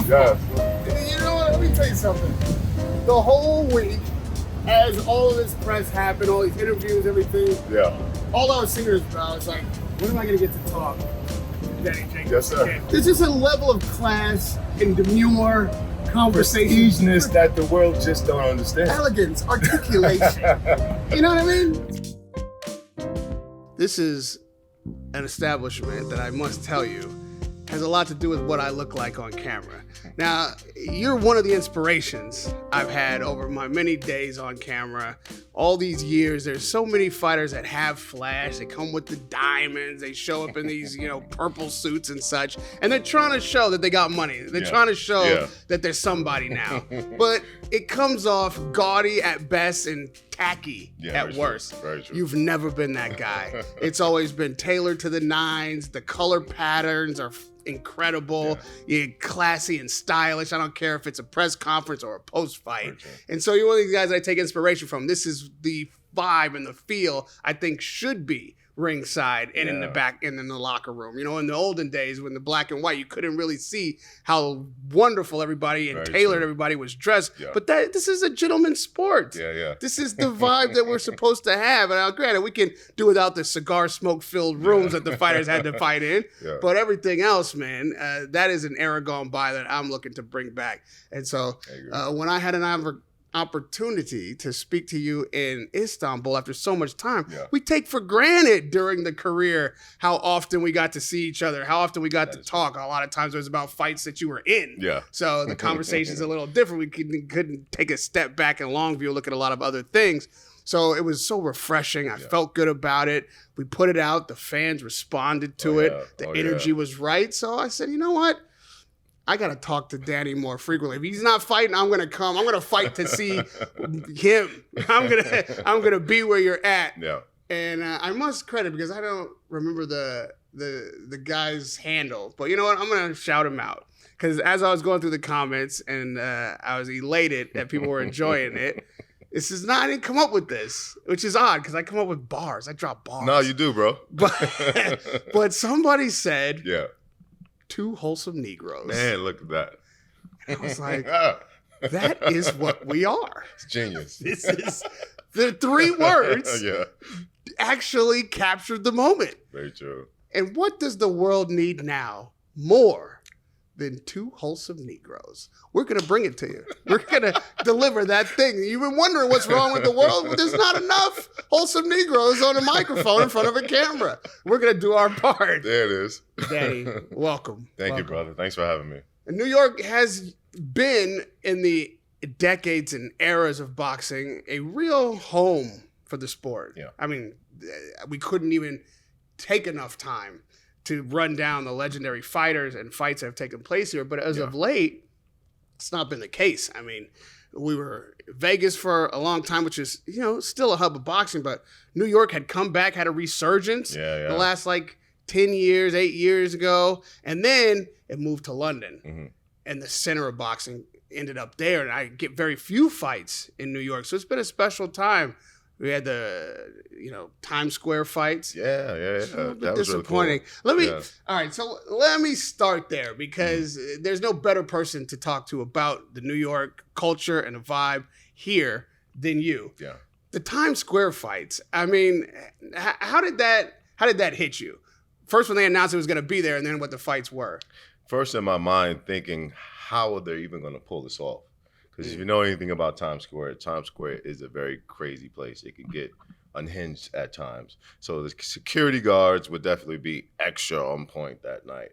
Yes. You know what? Let me tell you something. The whole week, as all of this press happened, all these interviews, everything, all I was thinking about was like, when am I going to get to talk to Danny Jacobs? Yes, sir. Again? There's just a level of class and demure conversation. Prestigeness that the world just don't understand. Elegance, articulation. You know what I mean? This is an establishment that I must tell you has a lot to do with what I look like on camera. Now, you're one of the inspirations I've had over my many days on camera. All these years, there's so many fighters that have flash. They come with the diamonds. They show up in these, purple suits and such. And they're trying to show that they got money. They're trying to show that they're somebody now. But it comes off gaudy at best and tacky at worst. Very true. You've never been that guy. It's always been tailored to the nines. The color patterns are incredible. You're classy and stylish. I don't care if it's a press conference or a post fight. And so you're one of these guys I take inspiration from. This is the vibe and the feel I think should be ringside and in the back and in the locker room. In the olden days when the black and white, you couldn't really see how wonderful everybody and tailored everybody was dressed. But this is a gentleman's sport. This is the vibe that we're supposed to have. And granted, we can do without the cigar smoke filled rooms that the fighters had to fight in. But everything else, man, that is an era gone by that I'm looking to bring back. And so when I had an opportunity to speak to you in Istanbul after so much time, we take for granted during the career how often we got to see each other, how often we got to talk. A lot of times it was about fights that you were in. So the conversation's a little different. We couldn't take a step back in long view, look at a lot of other things. So it was so refreshing. I felt good about it. We put it out. The fans responded to it. The energy was right. So I said, you know what? I got to talk to Danny more frequently. If he's not fighting, I'm going to come. I'm going to fight to see him. I'm going to be where you're at. And I must credit, because I don't remember the guy's handle. But you know what? I'm going to shout him out. Because as I was going through the comments and I was elated that people were enjoying it, I didn't come up with this, which is odd because I come up with bars. I drop bars. No, you do, bro. But somebody said... Two wholesome Negroes. Man, look at that. And I was like, that is what we are. It's genius. This is the three words actually captured the moment. Very true. And what does the world need now more than two wholesome Negroes? We're going to bring it to you. We're going to deliver that thing. You've been wondering what's wrong with the world? Well, there's not enough wholesome Negroes on a microphone in front of a camera. We're going to do our part. There it is. Danny, welcome. Thank you, brother. Thanks for having me. And New York has been, in the decades and eras of boxing, a real home for the sport. I mean, we couldn't even take enough time to run down the legendary fighters and fights that have taken place here. But as of late, it's not been the case. I mean, we were Vegas for a long time, which is, still a hub of boxing, but New York had come back, had a resurgence the last 10 years, 8 years ago. And then it moved to London and the center of boxing ended up there. And I get very few fights in New York. So it's been a special time. We had the, Times Square fights. It's a little bit disappointing. Really cool. All right, so let me start there because there's no better person to talk to about the New York culture and the vibe here than you. The Times Square fights. I mean, how did that hit you? First when they announced it was going to be there, and then what the fights were. First in my mind thinking, how are they even going to pull this off? Because if you know anything about Times Square is a very crazy place. It can get unhinged at times. So the security guards would definitely be extra on point that night.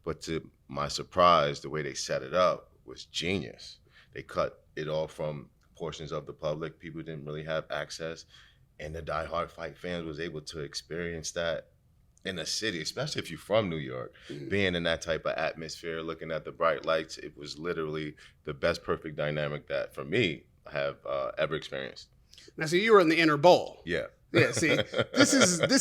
But to my surprise, the way they set it up was genius. They cut it off from portions of the public. People didn't really have access. And the diehard fight fans was able to experience that in a city, especially if you're from New York, being in that type of atmosphere, looking at the bright lights, it was literally the best perfect dynamic that, for me, I have ever experienced. Now, so you were in the inner bowl. Yeah, see, this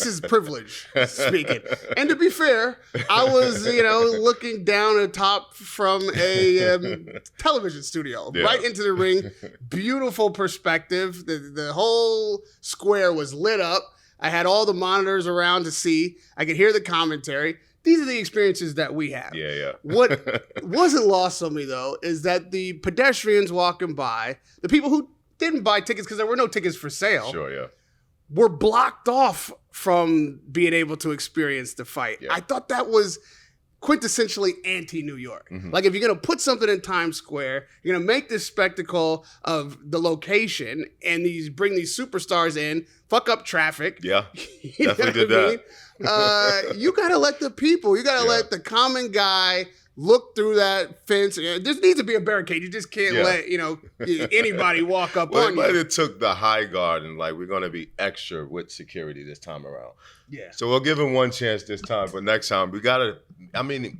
is privilege speaking. And to be fair, I was, looking down atop from a television studio, right into the ring. Beautiful perspective. The whole square was lit up. I had all the monitors around to see. I could hear the commentary. these are the experiences that we have. Yeah. What wasn't lost on me, though, is that the pedestrians walking by, the people who didn't buy tickets because there were no tickets for sale, Sure, yeah. were blocked off from being able to experience the fight. Yeah. I thought that was quintessentially anti-New York. Mm-hmm. Like, if you're going to put something in Times Square, you're going to make this spectacle of the location and bring these superstars in, fuck up traffic. Yeah, You know definitely did what I mean? that. You got to let the people, you got to let the common guy look through that fence. There needs to be a barricade. You just can't let, anybody walk up on you. But it took the high guard, and like, we're going to be extra with security this time around. Yeah. So we'll give him one chance this time, but next time we got to,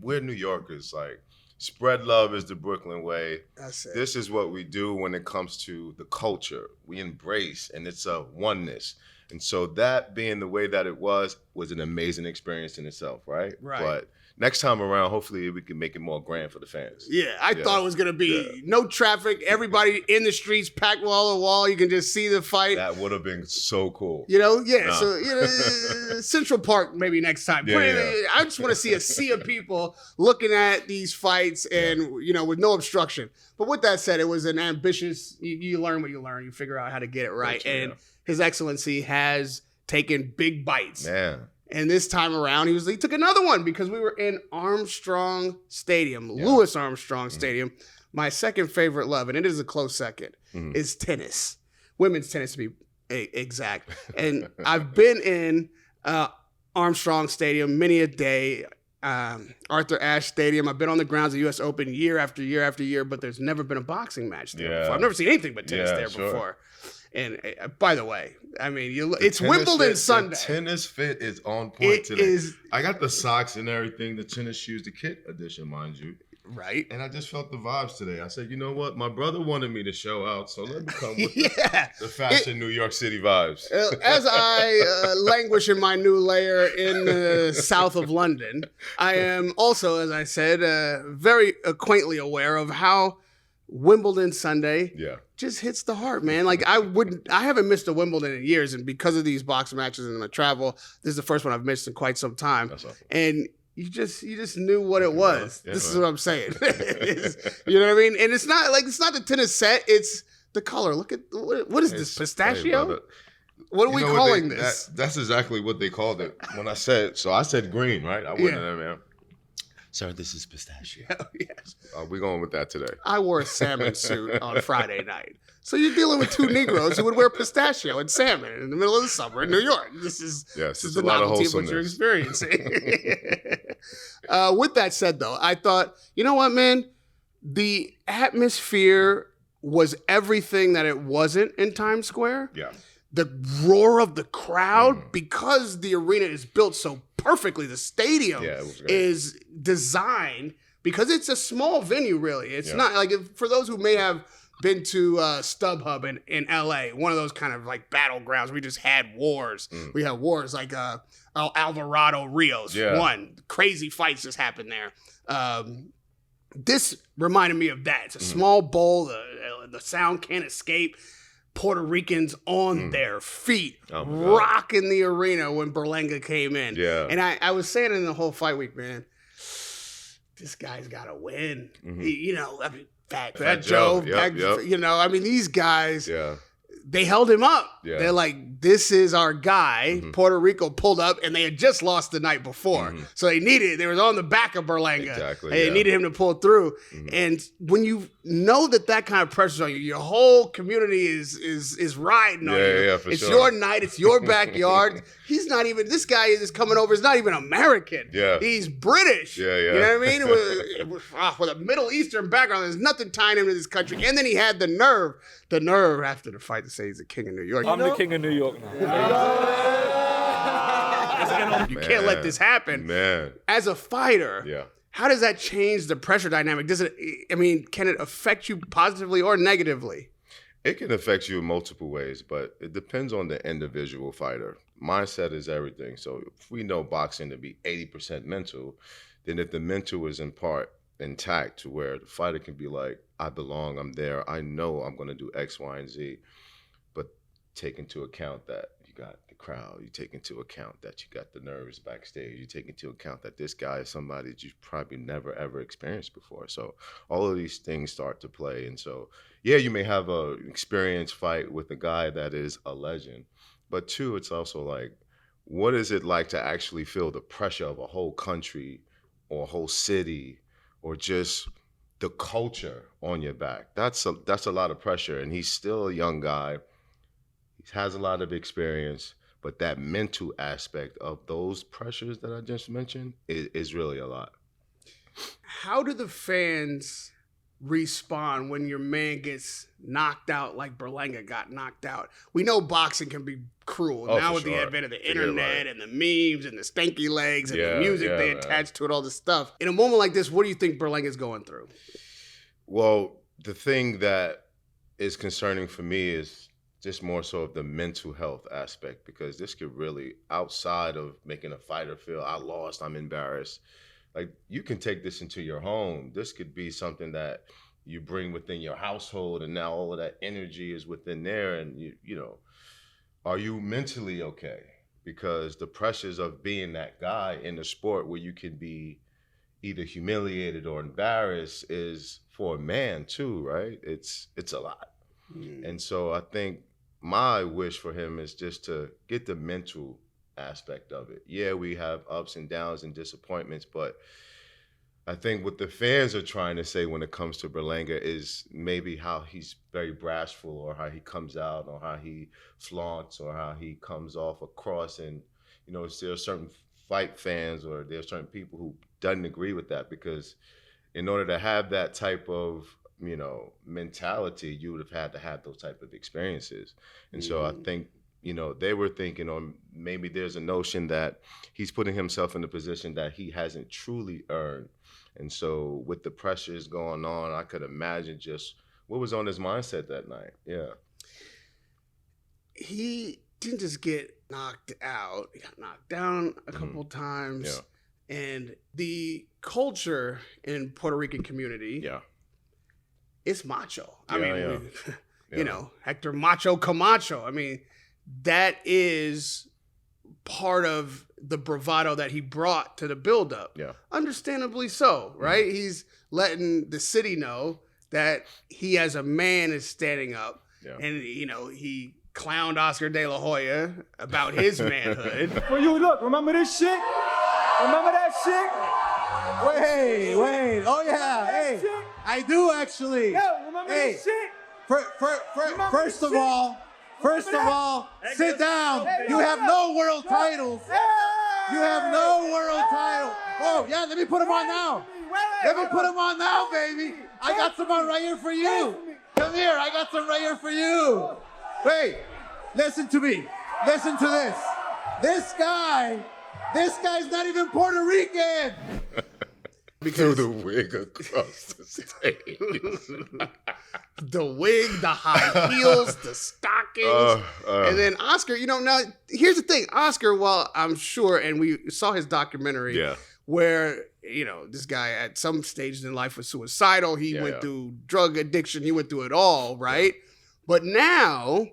we're New Yorkers. Like, spread love is the Brooklyn way. That's it. This is what we do when it comes to the culture. We embrace, and it's a oneness. And so that being the way that it was an amazing experience in itself, right? Right. But next time around, hopefully we can make it more grand for the fans. Yeah, I thought it was going to be no traffic, everybody in the streets, packed wall to wall. You can just see the fight. That would have been so cool. So Central Park maybe next time. I just want to see a sea of people looking at these fights and, with no obstruction. But with that said, it was an ambitious, you learn what you learn. You figure out how to get it right. True, and His Excellency has taken big bites. Man. And this time around, he took another one because we were in Armstrong Stadium, Louis Armstrong Stadium. My second favorite love, and it is a close second, is tennis. Women's tennis, to be exact. And I've been in Armstrong Stadium many a day, Arthur Ashe Stadium. I've been on the grounds of U.S. Open year after year after year, but there's never been a boxing match there before. I've never seen anything but tennis there before. And by the way, it's Wimbledon Sunday. The tennis fit is on point today. I got the socks and everything, the tennis shoes, the kit edition, mind you. Right. And I just felt the vibes today. I said, you know what? My brother wanted me to show out, so let me come with the fashion New York City vibes. As I languish in my new lair in the south of London, I am also, as I said, very quaintly aware of how Wimbledon Sunday just hits the heart, man. Like, I haven't missed a Wimbledon in years, and because of these boxing matches and my travel, this is the first one I've missed in quite some time. That's awesome. And you just knew what it was. This is what I'm saying. You know what I mean? And it's not the tennis set, it's the color. Look at what is this, pistachio? Hey, what are we calling this? That's exactly what they called it. When I said green, right? I wouldn't have, man. Sir, this is pistachio. Yes. We're going with that today. I wore a salmon suit on Friday night. So you're dealing with two Negroes who would wear pistachio and salmon in the middle of the summer in New York. This is the novelty of what you're experiencing. With that said, though, I thought, you know what, man? The atmosphere was everything that it wasn't in Times Square. Yeah. The roar of the crowd, because the arena is built so perfectly, the stadium is designed, because it's a small venue, really. It's not like, for those who may have been to StubHub in LA, one of those kind of like battlegrounds. We just had wars. We had wars like Alvarado Rios. One crazy fights just happened there. This reminded me of that. It's a small bowl. The sound can't escape. Puerto Ricans on their feet, rocking the arena when Berlanga came in. Yeah. And I was saying in the whole fight week, man, this guy's got to win. Fat Joe. These guys, they held him up. Yeah. They're like, this is our guy. Puerto Rico pulled up, and they had just lost the night before. So they was on the back of Berlanga. Exactly. And they needed him to pull through. And when you know that kind of pressure's on you, your whole community is riding on you. Yeah, for sure. Your night. It's your backyard. This guy is coming over. He's not even American. Yeah. He's British. Yeah. You know what I mean? With a Middle Eastern background, there's nothing tying him to this country. And then he had the nerve after the fight to say he's the king of New York. I'm the king of New York now. You can't let this happen. Man. As a fighter, how does that change the pressure dynamic? Can it affect you positively or negatively? It can affect you in multiple ways, but it depends on the individual fighter. Mindset is everything. So if we know boxing to be 80% mental, then if the mental is in part intact to where the fighter can be like, I belong, I'm there, I know I'm going to do X, Y, and Z, but take into account that you got the crowd. You take into account that you got the nerves backstage. You take into account that this guy is somebody that you've probably never, ever experienced before. So all of these things start to play. And so, yeah, you may have an experienced fight with a guy that is a legend. But two, it's also like, what is it like to actually feel the pressure of a whole country or a whole city or just the culture on your back? That's a lot of pressure. And he's still a young guy. He has a lot of experience, but that mental aspect of those pressures that I just mentioned is really a lot. How do the fans respond when your man gets knocked out like Berlanga got knocked out? We know boxing can be cruel. Now with the advent of the internet and the memes and the stanky legs and the music they attach to it, all this stuff. In a moment like this, what do you think Berlanga's going through? Well, the thing that is concerning for me is just more so of the mental health aspect, because this could really, outside of making a fighter feel, I lost, I'm embarrassed, like you can take this into your home. This could be something that you bring within your household, and now all of that energy is within there. And you know, are you mentally okay? Because the pressures of being that guy in the sport where you can be either humiliated or embarrassed is for a man too, right? It's a lot. And so I think my wish for him is just to get the mental aspect of it. Yeah, we have ups and downs and disappointments, but I think what the fans are trying to say when it comes to Berlanga is maybe how he's very bashful, or how he comes out, or how he flaunts, or how he comes off across. And, you know, there are certain fight fans, or there are certain people who doesn't agree with that, because in order to have that type of, you know, mentality, you would have had to have those type of experiences. And so I think, you know, they were thinking, or maybe there's a notion that he's putting himself in a position that he hasn't truly earned. And so with the pressures going on, I could imagine just what was on his mindset that night. Yeah. He didn't just get knocked out. He got knocked down a couple times. Yeah. And the culture in Puerto Rican community, it's macho. I mean, you know, Hector Macho Camacho. I mean, that is part of the bravado that he brought to the buildup. Yeah. Understandably so, right? He's letting the city know that he as a man is standing up. Yeah. And, you know, he clowned Oscar De La Hoya about his manhood. For you, look, remember this shit? Remember that shit? Wait. Oh, yeah. Hey, I do actually. Yo, remember this shit? First of all, sit down. You have no world titles. You have no world title. Oh, yeah, let me put him on now. Let me put him on now, baby. I got some on right here for you. Come here, I got some right here for you. Wait, listen to me. Listen to this. This guy's not even Puerto Rican. Threw the wig across the stage. The wig, the high heels, the stockings. And then Oscar, you know, now here's the thing. Oscar, well, I'm sure, and we saw his documentary where, you know, this guy at some stages in life was suicidal. He went through drug addiction. He went through it all, right? But now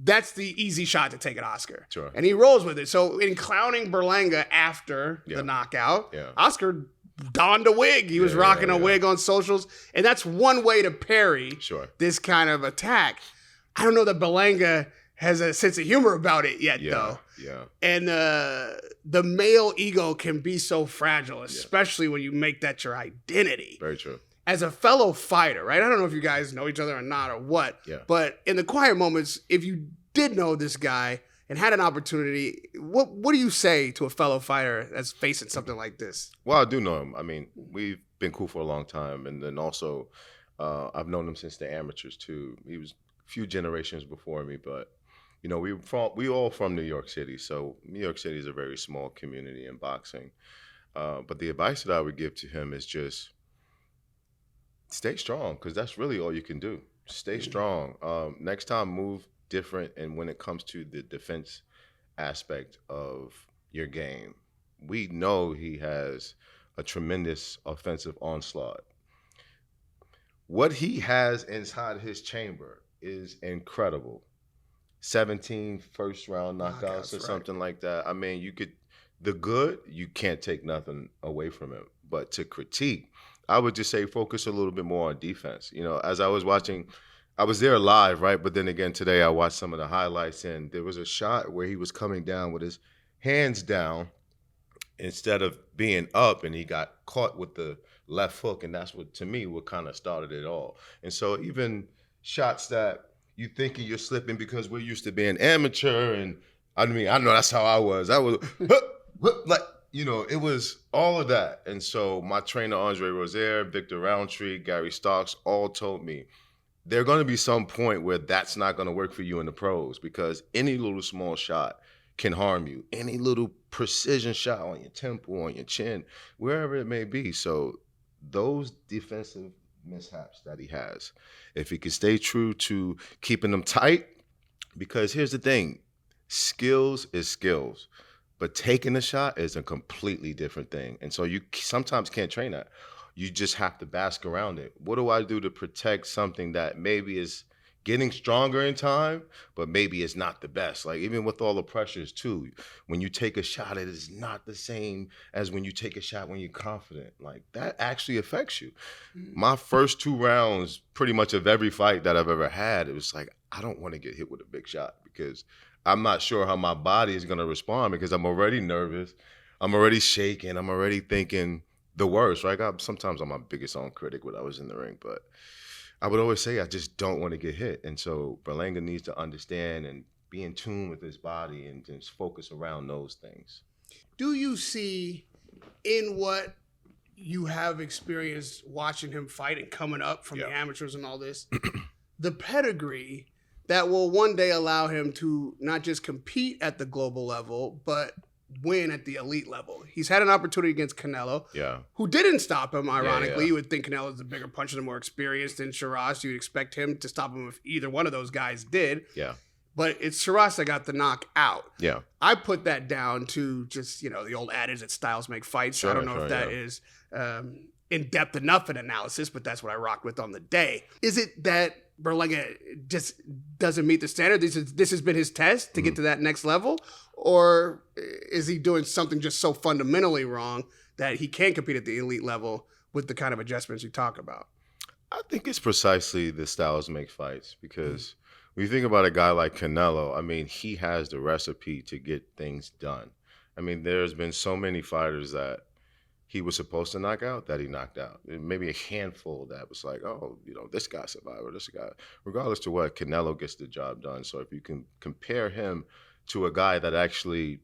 that's the easy shot to take at Oscar. Sure. And he rolls with it. So in clowning Berlanga after the knockout, Oscar donned a wig. He was rocking a wig on socials. And that's one way to parry this kind of attack. I don't know that Berlanga has a sense of humor about it yet, though. Yeah. And the male ego can be so fragile, especially when you make that your identity. Very true. As a fellow fighter, right? I don't know if you guys know each other or not or what. Yeah. But in the quiet moments, if you did know this guy and had an opportunity, what do you say to a fellow fighter that's facing something like this? Well, I do know him. I mean, we've been cool for a long time. And then also, I've known him since the amateurs, too. He was a few generations before me. But, you know, we all from New York City. So New York City is a very small community in boxing. But the advice that I would give to him is just stay strong, because that's really all you can do. Stay strong. Next time, move different. And when it comes to the defense aspect of your game, we know he has a tremendous offensive onslaught. What he has inside his chamber is incredible. 17 first-round knockouts or something like that. I mean, you can't take nothing away from him. But to critique, I would just say focus a little bit more on defense. You know, as I was watching, I was there live, right? But then again, today I watched some of the highlights, and there was a shot where he was coming down with his hands down instead of being up, and he got caught with the left hook, and that's what, to me, what kind of started it all. And so even shots that you thinking you're slipping because we're used to being amateur, and I mean, I know that's how I was. I was like, you know, it was all of that. And so my trainer, Andre Rozier, Victor Roundtree, Gary Starks, all told me there's going to be some point where that's not going to work for you in the pros, because any little small shot can harm you. Any little precision shot on your temple, on your chin, wherever it may be. So those defensive mishaps that he has, if he can stay true to keeping them tight, because here's the thing, skills is skills. But taking a shot is a completely different thing. And so you sometimes can't train that. You just have to bask around it. What do I do to protect something that maybe is getting stronger in time, but maybe it's not the best? Like, even with all the pressures too, when you take a shot, it is not the same as when you take a shot when you're confident. Like, that actually affects you. My first 2 rounds, pretty much of every fight that I've ever had, it was like, I don't want to get hit with a big shot, because I'm not sure how my body is going to respond, because I'm already nervous. I'm already shaking. I'm already thinking the worst, right? Sometimes I'm my biggest own critic when I was in the ring, but I would always say I just don't want to get hit. And so Berlanga needs to understand and be in tune with his body and just focus around those things. Do you see in what you have experienced watching him fight and coming up from the amateurs and all this, the pedigree that will one day allow him to not just compete at the global level, but win at the elite level? He's had an opportunity against Canelo, who didn't stop him, ironically. You would think Canelo's the bigger puncher and more experienced than Sheeraz. You'd expect him to stop him if either one of those guys did. But it's Sheeraz that got the knockout. I put that down to just, you know, the old adage that styles make fights. Sure, I don't know if that is in-depth enough an analysis, but that's what I rocked with on the day. Is it that Berlanga just doesn't meet the standard? This has been his test to get to that next level? Or is he doing something just so fundamentally wrong that he can't compete at the elite level with the kind of adjustments you talk about? I think it's precisely the styles make fights, because when you think about a guy like Canelo, I mean, he has the recipe to get things done. I mean, there's been so many fighters that he was supposed to knock out that he knocked out. Maybe a handful that was like, oh, you know, this guy survived, or this guy. Regardless to what, Canelo gets the job done. So if you can compare him to a guy that actually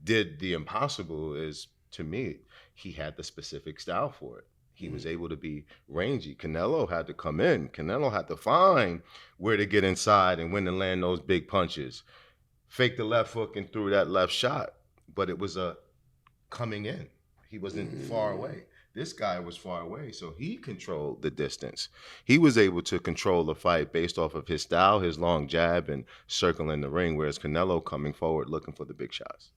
did the impossible, is, to me, he had the specific style for it. He was able to be rangy. Canelo had to come in. Canelo had to find where to get inside and when to land those big punches. Fake the left hook and threw that left shot. But it was a coming in. He wasn't far away. This guy was far away, so he controlled the distance. He was able to control the fight based off of his style, his long jab, and circling the ring, whereas Canelo coming forward looking for the big shots.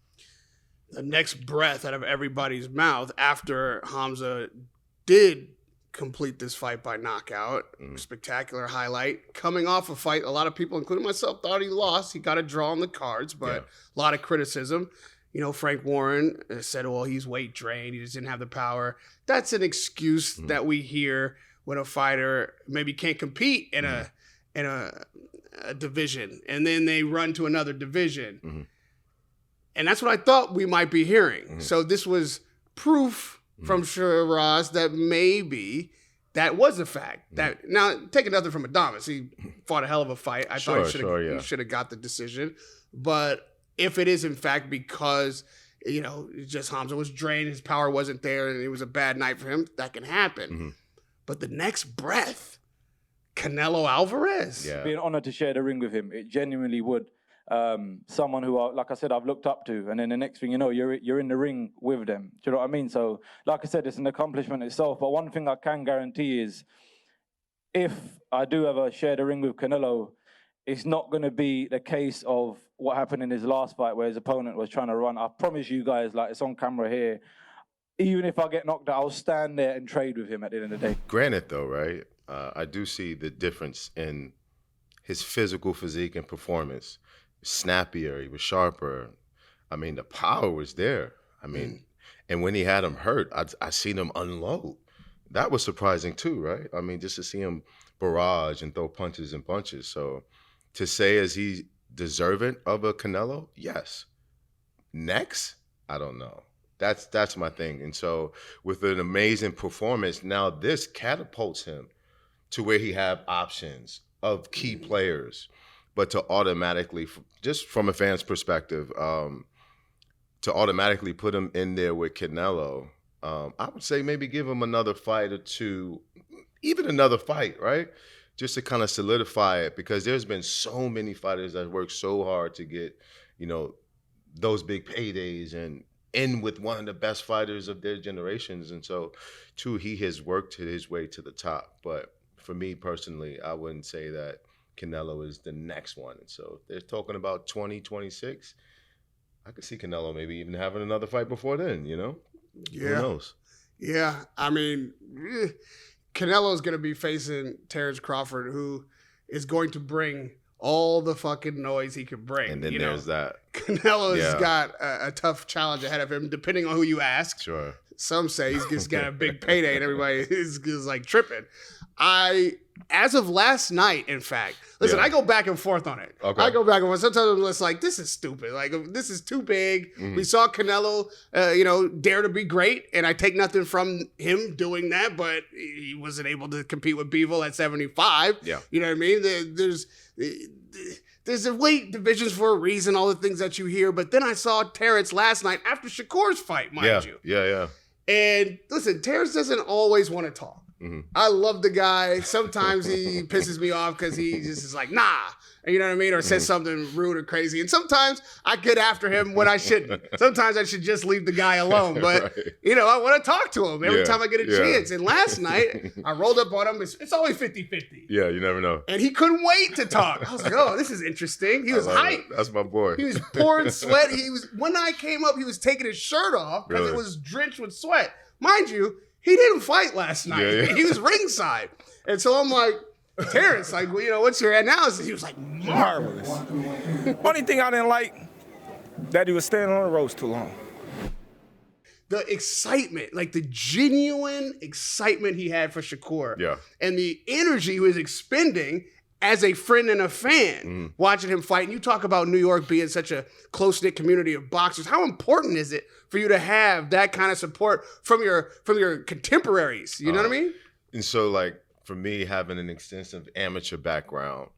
The next breath out of everybody's mouth after Hamzah did complete this fight by knockout, spectacular highlight, coming off a fight a lot of people, including myself, thought he lost. He got a draw on the cards, but a lot of criticism. You know, Frank Warren said, well, he's weight drained. He just didn't have the power. That's an excuse that we hear when a fighter maybe can't compete in a division, and then they run to another division. And that's what I thought we might be hearing. So this was proof from Sheeraz that maybe that was a fact. That now, taking nothing from Adames, he fought a hell of a fight. I thought he should have got the decision. But if it is in fact because, you know, just Hamzah was drained, his power wasn't there, and it was a bad night for him, that can happen. But the next breath, Canelo Alvarez. It'd be an honor to share the ring with him. It genuinely would. Someone who, like I said, I've looked up to, and then the next thing you know, you're in the ring with them. Do you know what I mean? So, like I said, it's an accomplishment itself. But one thing I can guarantee is, if I do ever share the ring with Canelo, it's not going to be the case of what happened in his last fight where his opponent was trying to run. I promise you guys, like, it's on camera here. Even if I get knocked out, I'll stand there and trade with him at the end of the day. Granted, though, right, I do see the difference in his physical physique and performance. Snappier, he was sharper. I mean, the power was there. I mean, and when he had him hurt, I seen him unload. That was surprising too, right? I mean, just to see him barrage and throw punches and bunches. So to say is he deserving of a Canelo? Yes. Next? I don't know. That's my thing. And so with an amazing performance, now this catapults him to where he have options of key players, but to automatically, just from a fan's perspective, to automatically put him in there with Canelo, I would say maybe give him another fight or two, even another fight, right? Just to kind of solidify it, because there's been so many fighters that work so hard to get, those big paydays and end with one of the best fighters of their generations. And so, too, he has worked his way to the top. But for me personally, I wouldn't say that Canelo is the next one. And so if they're talking about 2026. I could see Canelo maybe even having another fight before then, Yeah. Who knows? Yeah. I mean, Canelo's going to be facing Terence Crawford, who is going to bring all the fucking noise he can bring. And then there's that. Canelo's got a tough challenge ahead of him, depending on who you ask. Sure. Some say he's just got a big payday and everybody is like tripping. As of last night, in fact, listen, I go back and forth on it. Okay. I go back and forth. Sometimes I'm just like, this is stupid. Like, this is too big. Mm-hmm. We saw Canelo, dare to be great, and I take nothing from him doing that, but he wasn't able to compete with Bivol at 75. Yeah. You know what I mean? There's a weight divisions for a reason, all the things that you hear. But then I saw Terence last night after Shakur's fight, mind you. Yeah. And listen, Terence doesn't always want to talk. Mm-hmm. I love the guy. Sometimes he pisses me off because he just is like, nah. You know what I mean? Or says something rude or crazy. And sometimes I get after him when I shouldn't. Sometimes I should just leave the guy alone. But, right. I want to talk to him every time I get a chance. And last night, I rolled up on him. It's always 50-50. Yeah, you never know. And he couldn't wait to talk. I was like, oh, this is interesting. He was hyped. That's my boy. He was pouring sweat. When I came up, he was taking his shirt off because it was drenched with sweat. Mind you, he didn't fight last night. Yeah. He was ringside. And so I'm like, Terence, like, what's your analysis? He was like, marvelous. Only thing I didn't like, that he was standing on the ropes too long. The excitement, like the genuine excitement he had for Shakur. Yeah. And the energy he was expending as a friend and a fan watching him fight. And you talk about New York being such a close-knit community of boxers. How important is it for you to have that kind of support from your contemporaries? You know what I mean? And so, like, for me, having an extensive amateur background,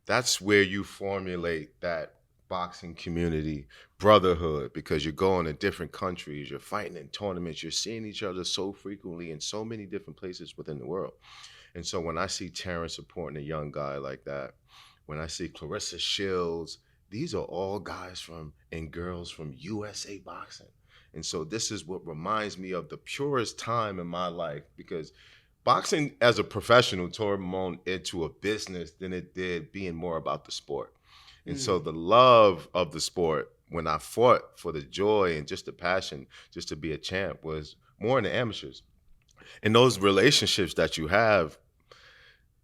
that's where you formulate that boxing community brotherhood, because you're going to different countries, you're fighting in tournaments, you're seeing each other so frequently in so many different places within the world. And so when I see Terence supporting a young guy like that, when I see Clarissa Shields, these are all guys and girls from USA Boxing. And so this is what reminds me of the purest time in my life, because boxing as a professional turned more into a business than it did being more about the sport. And so the love of the sport, when I fought for the joy and just the passion just to be a champ, was more in the amateurs. And those relationships that you have,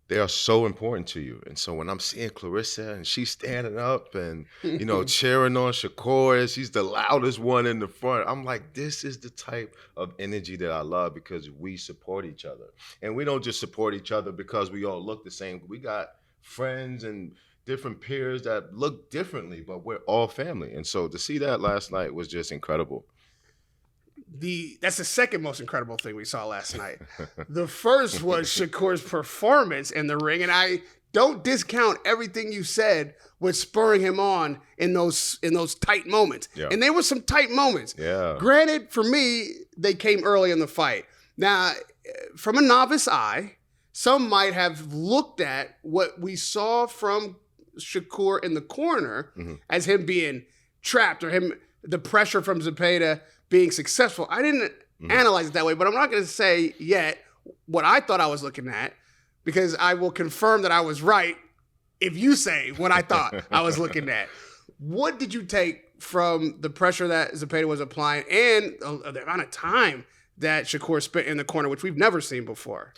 they are so important to you. And so when I'm seeing Clarissa and she's standing up and, cheering on Shakur, she's the loudest one in the front, I'm like, this is the type of energy that I love, because we support each other. And we don't just support each other because we all look the same. We got friends and different peers that look differently, but we're all family. And so to see that last night was just incredible. That's the second most incredible thing we saw last night. The first was Shakur's performance in the ring, and I don't discount everything you said with spurring him on in those tight moments. Yeah. And there were some tight moments. Yeah. Granted, for me, they came early in the fight. Now, from a novice eye, some might have looked at what we saw from Shakur in the corner as him being trapped, or the pressure from Zepeda being successful. I didn't analyze it that way, but I'm not going to say yet what I thought I was looking at, because I will confirm that I was right if you say what I thought I was looking at. What did you take from the pressure that Zepeda was applying and the amount of time that Shakur spent in the corner, which we've never seen before?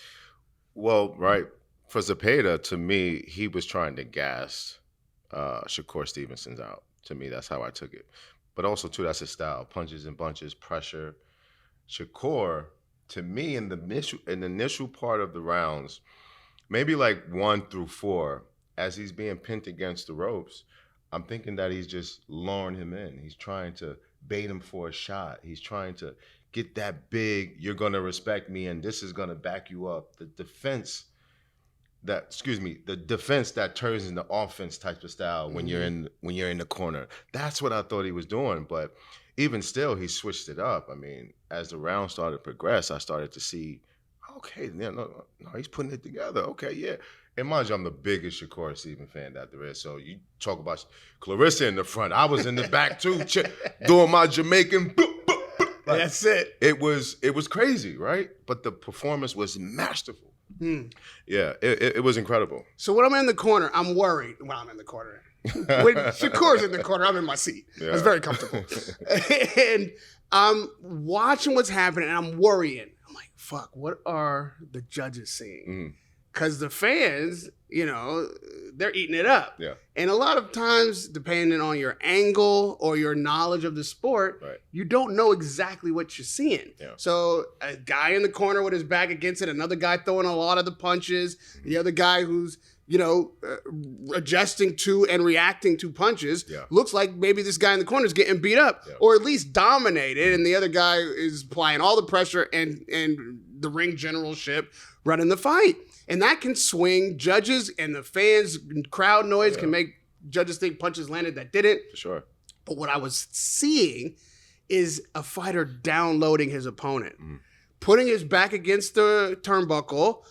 Well, right. for Zepeda, to me, he was trying to gas Shakur Stevenson's out. To me, that's how I took it. But also, too, that's his style. Punches and bunches, pressure. Shakur, to me, in the initial part of the rounds, maybe like 1 through 4, as he's being pinned against the ropes, I'm thinking that he's just luring him in. He's trying to bait him for a shot. He's trying to get that big, you're going to respect me, and this is going to back you up. The defense that turns into offense type of style when you're in the corner. That's what I thought he was doing. But even still, he switched it up. I mean, as the round started to progress, I started to see, okay, no, he's putting it together. Okay, yeah. And mind you, I'm the biggest Shakur Stevenson fan that there is. So you talk about Clarissa in the front. I was in the back too, doing my Jamaican. Boop, boop, boop. Like, that's it. It was crazy, right? But the performance was masterful. Yeah, it was incredible. So when I'm in the corner, I'm worried. When I'm in the corner. When Shakur's in the corner, I'm in my seat. Yeah. It's very comfortable. And I'm watching what's happening, and I'm worrying. I'm like, fuck, what are the judges seeing? Because the fans, they're eating it up. Yeah. And a lot of times, depending on your angle or your knowledge of the sport, right, you don't know exactly what you're seeing. Yeah. So a guy in the corner with his back against it, another guy throwing a lot of the punches, the other guy who's, adjusting to and reacting to punches, looks like maybe this guy in the corner is getting beat up or at least dominated, and the other guy is applying all the pressure and the ring generalship running the fight. And that can swing judges, and the fans, crowd noise can make judges think punches landed that didn't. For sure. But what I was seeing is a fighter downloading his opponent, putting his back against the turnbuckle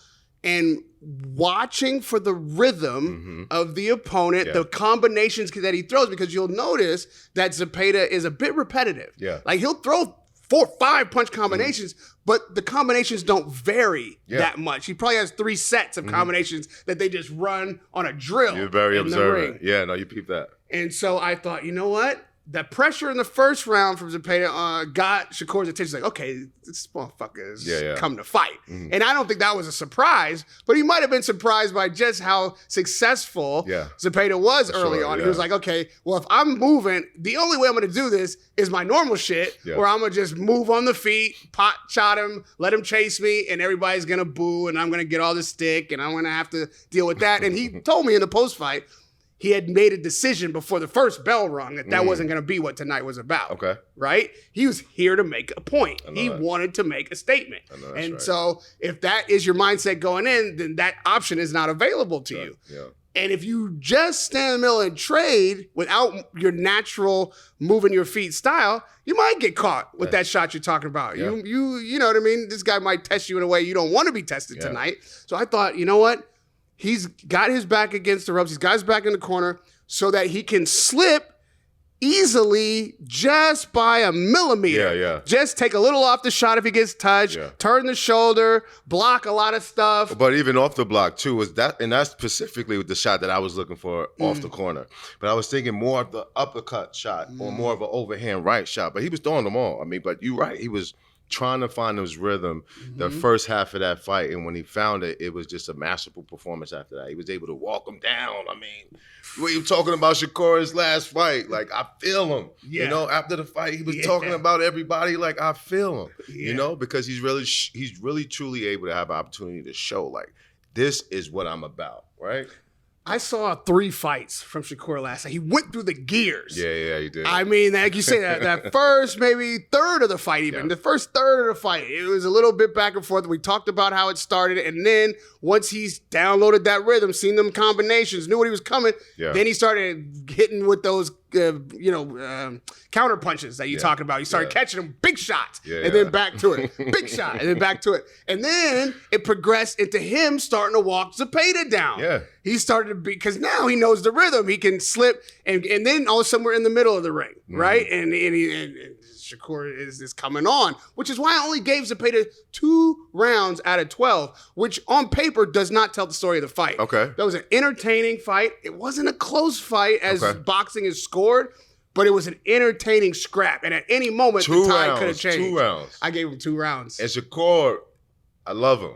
and watching for the rhythm of the opponent, the combinations that he throws, because you'll notice that Zepeda is a bit repetitive. Yeah. Like he'll throw 4 or 5 punch combinations, but the combinations don't vary that much. He probably has 3 sets of combinations that they just run on a drill. You're very observant. Yeah, no, you peep that. And so I thought, you know what? That pressure in the first round from Zepeda got Shakur's attention. Like, okay, this motherfucker is come to fight. And I don't think that was a surprise, but he might have been surprised by just how successful Zepeda was early on. He was like, okay, well, if I'm moving, the only way I'm going to do this is my normal shit, where I'm going to just move on the feet, pot shot him, let him chase me, and everybody's going to boo, and I'm going to get all the stick, and I'm going to have to deal with that. And he told me in the post-fight, he had made a decision before the first bell rung that wasn't going to be what tonight was about. Okay. Right? He was here to make a point. He wanted to make a statement. And so if that is your mindset going in, then that option is not available to you. Yeah. And if you just stand in the middle and trade without your natural moving your feet style, you might get caught with that shot you're talking about. Yeah. You know what I mean? This guy might test you in a way you don't want to be tested tonight. So I thought, you know what? He's got his back against the ropes. He's got his back in the corner so that he can slip easily just by a millimeter. Yeah. Just take a little off the shot if he gets touched, turn the shoulder, block a lot of stuff. But even off the block too, was that, and that's specifically the shot that I was looking for off the corner. But I was thinking more of the uppercut shot or more of an overhand right shot. But he was throwing them all. I mean, but you're right. He was trying to find his rhythm the first half of that fight, and when he found it, it was just a masterful performance after that. He was able to walk him down. I mean, when you talking about Shakur's last fight, like, I feel him. Yeah. You know, after the fight, he was talking about everybody like, I feel him. You know, because he's really truly able to have an opportunity to show, like, this is what I'm about, right? I saw 3 fights from Shakur last night. He went through the gears. Yeah, he did. I mean, like you say, that first maybe third of the fight even. The first third of the fight, it was a little bit back and forth. We talked about how it started, and then once he's downloaded that rhythm, seen them combinations, knew what he was coming, then he started hitting with those counter punches that you're talking about. He started catching them, big shots, and then back to it. Big shot, and then back to it. And then it progressed into him starting to walk Zepeda down. Yeah. He started to be, because now he knows the rhythm. He can slip, and then all of a sudden we're in the middle of the ring, right? And Shakur is coming on, which is why I only gave Zepeda 2 rounds out of 12, which on paper does not tell the story of the fight. Okay. That was an entertaining fight. It wasn't a close fight as boxing is scored, but it was an entertaining scrap. And at any moment, the tide could have changed. 2 rounds. I gave him 2 rounds. And Shakur, I love him,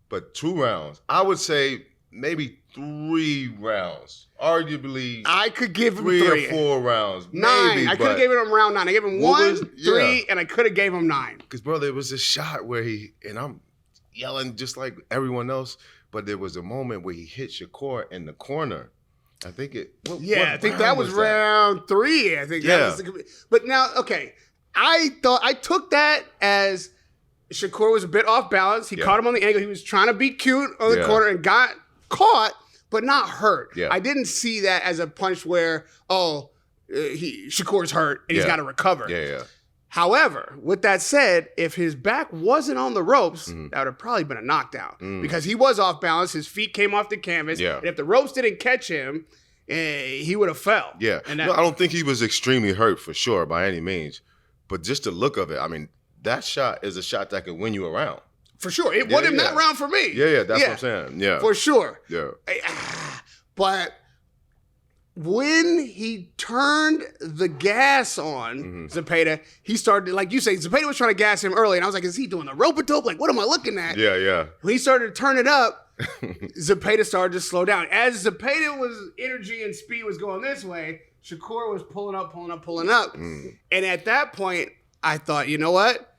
but 2 rounds. I would say maybe 3 rounds. Arguably, I could give him 3 or 4 rounds. 9. Maybe, I could have given him round 9. I gave him 1, 3, and I could have gave him 9. Because, brother, it was a shot where and I'm yelling just like everyone else, but there was a moment where he hit Shakur in the corner. I think I think that was round 3. I think that was but now, okay, I took that as Shakur was a bit off balance. He caught him on the angle. He was trying to be cute on the corner and got caught, but not hurt. Yeah. I didn't see that as a punch where, Shakur's hurt and he's got to recover. Yeah. However, with that said, if his back wasn't on the ropes, that would have probably been a knockdown because he was off balance. His feet came off the canvas. Yeah. And if the ropes didn't catch him, he would have fell. Yeah. I don't think he was extremely hurt for sure by any means. But just the look of it, I mean, that shot is a shot that could win you a round. For sure. It won him that round for me. Yeah, that's what I'm saying. Yeah. For sure. Yeah. But when he turned the gas on Zepeda, he started, like you say, Zepeda was trying to gas him early, and I was like, is he doing the rope-a-dope? Like, what am I looking at? Yeah. When he started to turn it up, Zepeda started to slow down. As Zepeda's energy and speed was going this way, Shakur was pulling up. And at that point, I thought, you know what?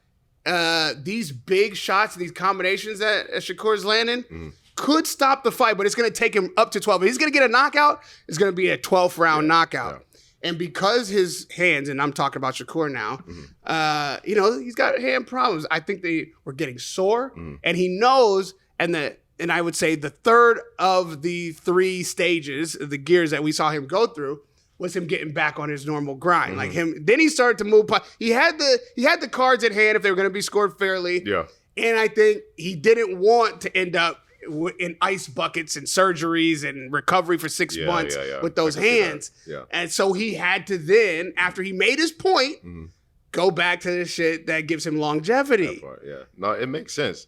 These big shots, these combinations that Shakur's landing could stop the fight, but it's going to take him up to 12. If he's going to get a knockout, it's going to be a 12th round knockout. Yeah. And because his hands, and I'm talking about Shakur now, he's got hand problems. I think they were getting sore, and he knows, and I would say the third of the 3 stages, the gears that we saw him go through, was him getting back on his normal grind. Like him, then he started to move. He had the cards at hand if they were going to be scored fairly. Yeah. And I think he didn't want to end up in ice buckets and surgeries and recovery for 6 months with those hands. Yeah. And so he had to then, after he made his point, go back to the shit that gives him longevity. No, it makes sense.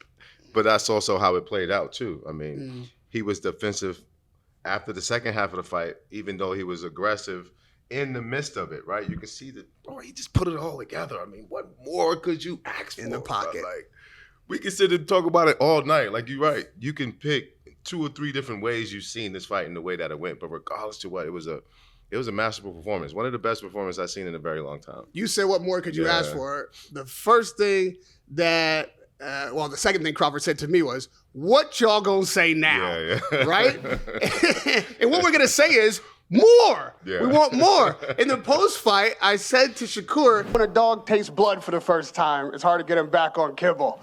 But that's also how it played out too. I mean, he was defensive after the second half of the fight, even though he was aggressive in the midst of it, right? You can see that, he just put it all together. I mean, what more could you ask for? In the pocket. Like, we can sit and talk about it all night. Like, you're right. You can pick 2 or 3 different ways you've seen this fight and the way that it went. But regardless to what, it was a masterful performance. One of the best performances I've seen in a very long time. You said, what more could you ask for? The first thing that, the second thing Crawford said to me was, what y'all gonna say now? Right? And what we're gonna say is, more. Yeah. We want more. In the post-fight, I said to Shakur, when a dog tastes blood for the first time, it's hard to get him back on kibble.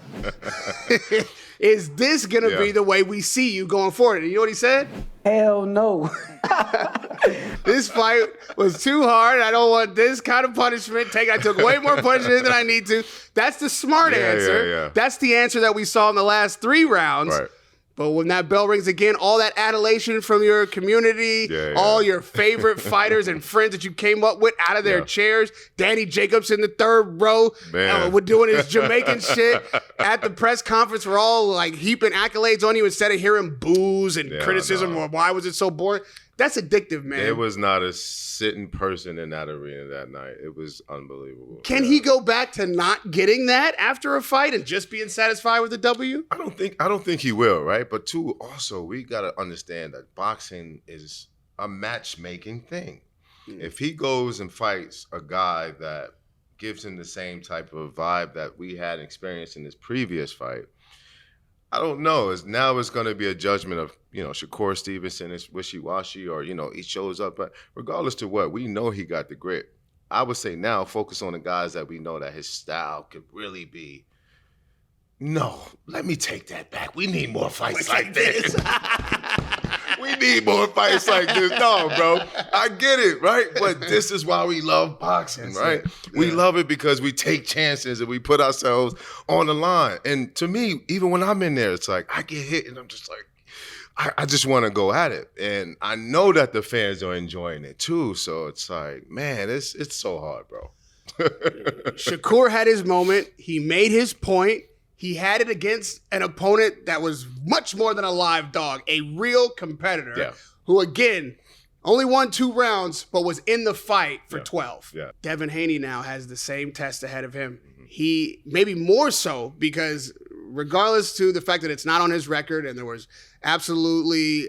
Is this going to be the way we see you going forward? And you know what he said? Hell no. This fight was too hard. I don't want this kind of punishment taken. I took way more punishment than I need to. That's the smart answer. Yeah. That's the answer that we saw in the last 3 rounds. Right. But when that bell rings again, all that adulation from your community, all your favorite fighters and friends that you came up with out of their chairs, Danny Jacobs in the 3rd row, we're doing his Jamaican shit at the press conference. We're all like heaping accolades on you instead of hearing boos and criticism or why was it so boring. That's addictive, man. There was not a sitting person in that arena that night. It was unbelievable. Can he go back to not getting that after a fight and just being satisfied with the W? I don't think he will, right? But two, also, we got to understand that boxing is a matchmaking thing. If he goes and fights a guy that gives him the same type of vibe that we had experienced in this previous fight, I don't know. Now it's going to be a judgment of, Shakur Stevenson is wishy-washy or, he shows up. But regardless to what, we know he got the grit. I would say now focus on the guys that we know that his style could really be. No, let me take that back. We need more fights like this. We need more fights like this. No, bro. I get it, right? But this is why we love boxing, right? We love it because we take chances and we put ourselves on the line. And to me, even when I'm in there, it's like I get hit and I'm just like, I just want to go at it. And I know that the fans are enjoying it too. So it's like, man, it's so hard, bro. Shakur had his moment. He made his point. He had it against an opponent that was much more than a live dog, a real competitor who, again, only won 2 rounds, but was in the fight for 12. Yeah. Devin Haney now has the same test ahead of him. He, maybe more so because regardless to the fact that it's not on his record and there was absolutely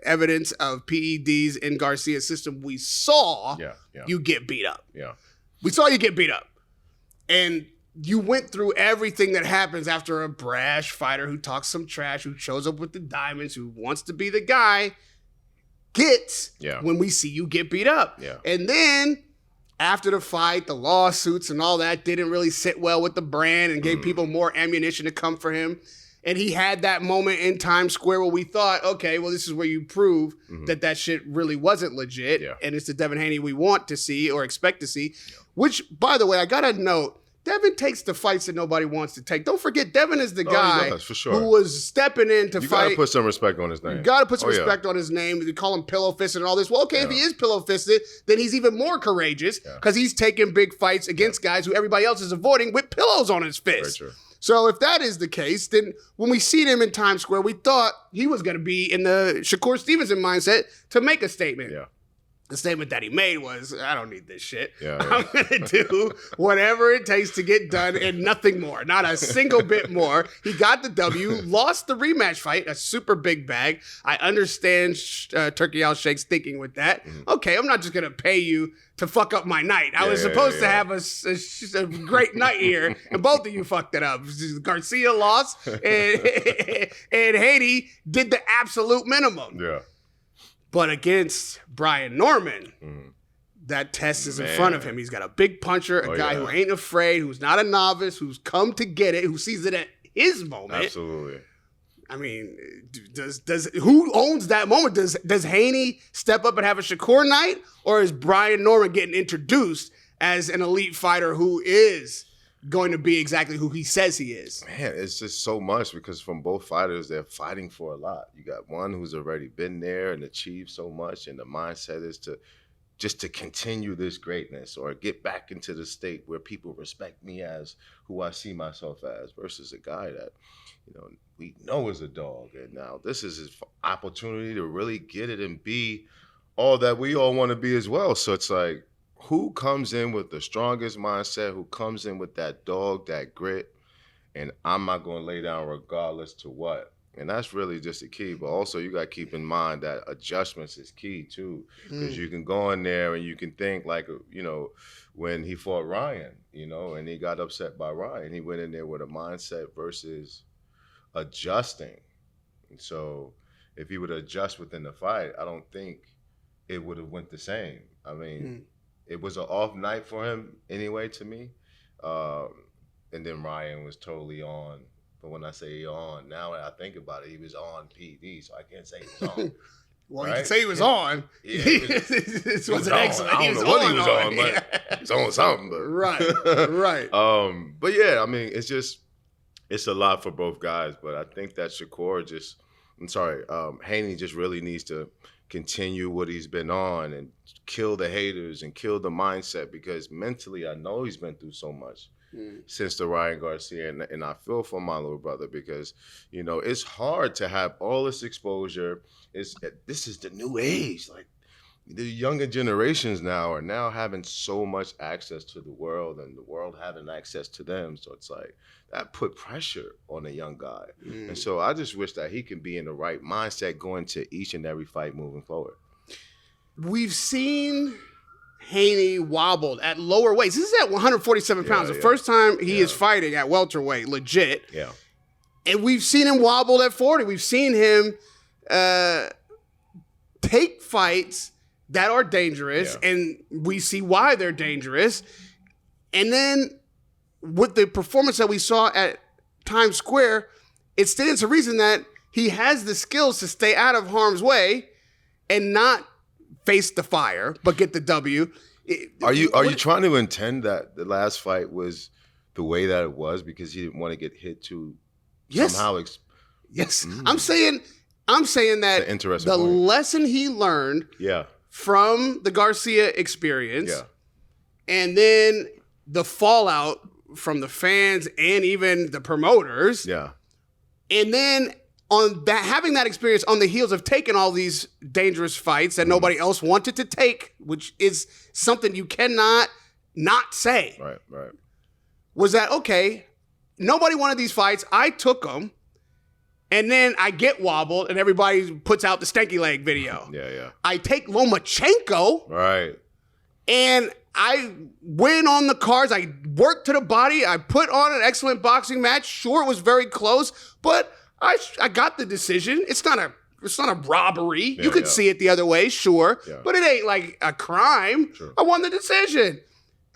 evidence of PEDs in Garcia's system, we saw you get beat up. Yeah. We saw you get beat up. And you went through everything that happens after a brash fighter who talks some trash, who shows up with the diamonds, who wants to be the guy, gets when we see you get beat up. Yeah. And then after the fight, the lawsuits and all that didn't really sit well with the brand and gave people more ammunition to come for him. And he had that moment in Times Square where we thought, okay, well, this is where you prove that shit really wasn't legit. Yeah. And it's the Devin Haney we want to see or expect to see. Yeah. Which, by the way, I got to note, Devin takes the fights that nobody wants to take. Don't forget, Devin is the guy for sure. who was stepping in to fight. You got to put some respect on his name. You got to put some respect on his name. You call him pillow-fisted and all this. Well, okay, if he is pillow-fisted, then he's even more courageous because he's taking big fights against guys who everybody else is avoiding with pillows on his fist. Very true. So if that is the case, then when we seen him in Times Square, we thought he was going to be in the Shakur Stevenson mindset to make a statement. Yeah. The statement that he made was, I don't need this shit. Yeah. I'm going to do whatever it takes to get done and nothing more. Not a single bit more. He got the W, lost the rematch fight, a super big bag. I understand Turkey Al Sheikh's thinking with that. Okay, I'm not just going to pay you to fuck up my night. I was supposed to have a great night here, and both of you fucked it up. Garcia lost, and Haney did the absolute minimum. Yeah. But against Brian Norman, that test is in front of him. He's got a big puncher, a guy who ain't afraid, who's not a novice, who's come to get it, who sees it at his moment. Absolutely. I mean, does who owns that moment? Does Haney step up and have a Shakur night, or is Brian Norman getting introduced as an elite fighter who is going to be exactly who he says he is? Man, it's just so much because from both fighters, they're fighting for a lot. You got one who's already been there and achieved so much, and the mindset is to continue this greatness or get back into the state where people respect me as who I see myself as, versus a guy that, we know is a dog. And now this is his opportunity to really get it and be all that we all want to be as well. So it's like, who comes in with the strongest mindset, who comes in with that dog, that grit, and I'm not going to lay down regardless to what. And that's really just the key. But also you got to keep in mind that adjustments is key too, because you can go in there and you can think like, when he fought Ryan, and he got upset by Ryan, he went in there with a mindset versus adjusting. And so if he would adjust within the fight, I don't think it would have went the same. I mean, it was an off night for him anyway, to me. And then Ryan was totally on. But when I say on, now I think about it, he was on PD, so I can't say he was on. Well, you can say he was on. Yeah, this was an excellent. I don't know what he was on, but he's on something. But. Right. But yeah, I mean, it's a lot for both guys. But I think that Haney just really needs to continue what he's been on and kill the haters and kill the mindset, because mentally I know he's been through so much since the Ryan Garcia, and I feel for my little brother because, it's hard to have all this exposure. This is the new age. Like, the younger generations now are now having so much access to the world and the world having access to them. So it's like, that put pressure on a young guy. And so I just wish that he can be in the right mindset going to each and every fight moving forward. We've seen Haney wobbled at lower weights. This is at 147 pounds. The first time he is fighting at welterweight, legit. Yeah. And we've seen him wobble at 40. We've seen him take fights that are dangerous, and we see why they're dangerous. And then with the performance that we saw at Times Square, it stands to reason that he has the skills to stay out of harm's way and not face the fire, but get the W. Are you trying to intend that the last fight was the way that it was because he didn't want to get hit to somehow? Yes. I'm saying that the lesson he learned from the Garcia experience and then the fallout from the fans and even the promoters. Yeah. And then on that, having that experience on the heels of taking all these dangerous fights that nobody else wanted to take, which is something you cannot not say. Right. Was that, okay, nobody wanted these fights. I took them. And then I get wobbled, and everybody puts out the stanky leg video. Yeah. I take Lomachenko. Right. And I win on the cards. I work to the body. I put on an excellent boxing match. Sure, it was very close, but I got the decision. It's not a robbery. You could see it the other way, sure. Yeah. But it ain't like a crime. Sure. I won the decision.